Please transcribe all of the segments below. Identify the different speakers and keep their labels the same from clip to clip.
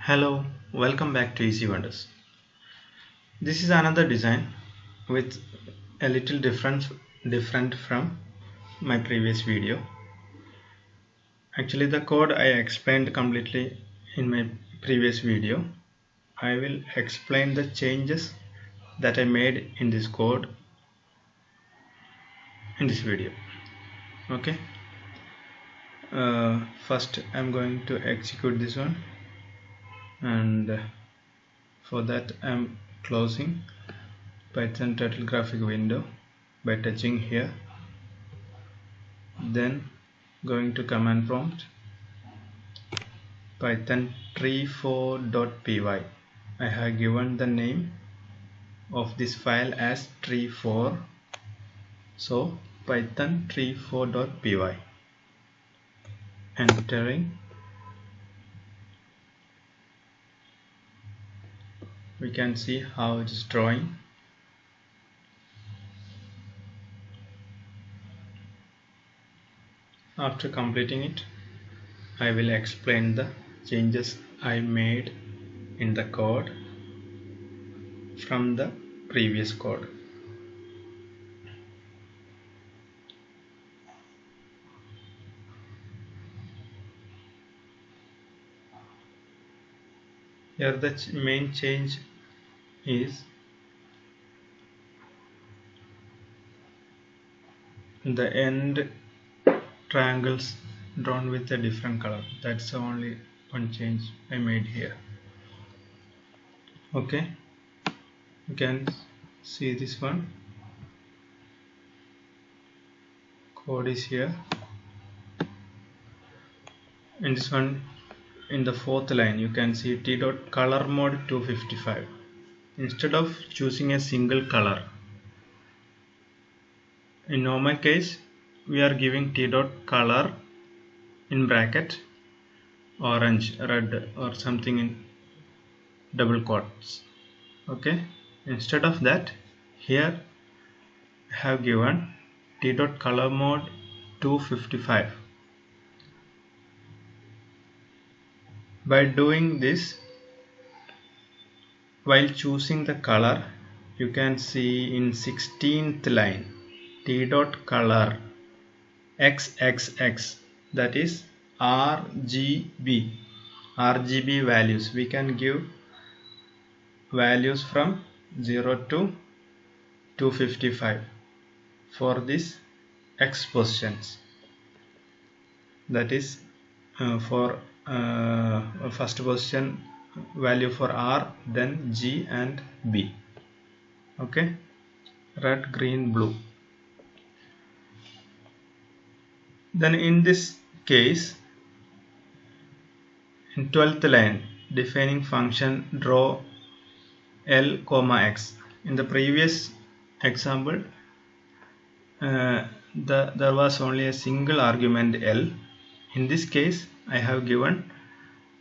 Speaker 1: Hello, welcome back to Easy Wonders. This is another design with a little different from my previous video. Actually, the code I explained completely in my previous video. I will explain the changes that I made in this code in this video. Okay. First, I'm going to execute this one, and for that I'm closing Python turtle graphic window by touching here, then going to command prompt python tree4.py. I have given the name of this file as tree4, so python tree4.py. Entering, we can see how it is drawing. After completing it, I will explain the changes I made in the code from the previous code. Here the main change is the end triangles drawn with a different color. That's the only one change I made here. Okay, you can see this one. Code is here. In this one, in the fourth line, you can see t.color mode 255. Instead of choosing a single color, in normal case we are giving t.color in bracket orange, red, or something in double quotes. Okay, instead of that, here I have given t.color mode 255. By doing this, while choosing the color, you can see in 16th line t.color xxx, that is RGB values. We can give values from 0 to 255 for this x positions. That is for first position value for R, then G and B. Okay, red, green, blue. Then in this case, in 12th line, defining function draw L, x. In the previous example, there was only a single argument L. In this case, I have given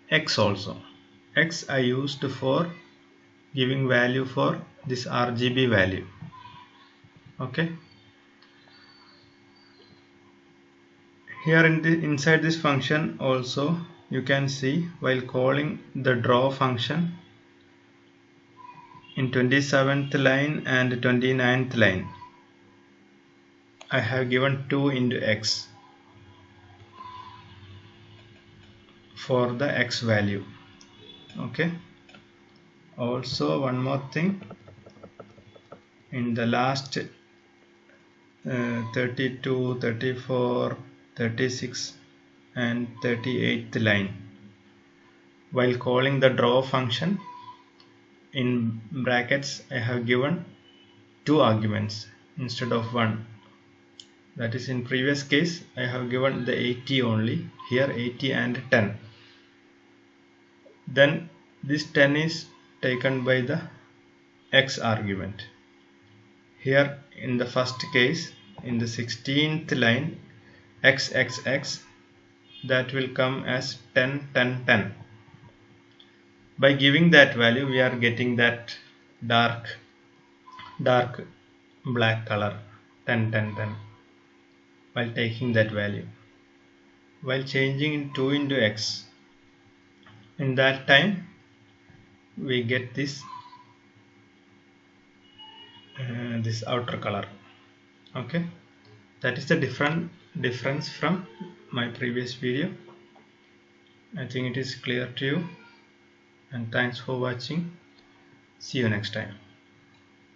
Speaker 1: x also. X I used for giving value for this RGB value. Okay. Here inside this function also, you can see while calling the draw function in 27th line and 29th line, I have given 2 into x for the x value. Okay. Also, one more thing, in the last 32, 34, 36 and 38th line, while calling the draw function, in brackets I have given 2 arguments instead of 1. That is, in previous case I have given the 80 only, here 80 and 10. Then this 10 is taken by the x argument. Here in the first case, in the 16th line, xxx, that will come as 10, 10, 10. By giving that value, we are getting that dark black color 10, 10, 10 while taking that value. While changing in 2 into x, in that time we get this this outer color. Okay, that is the difference from my previous video. I think it is clear to you, and thanks for watching. See you next time.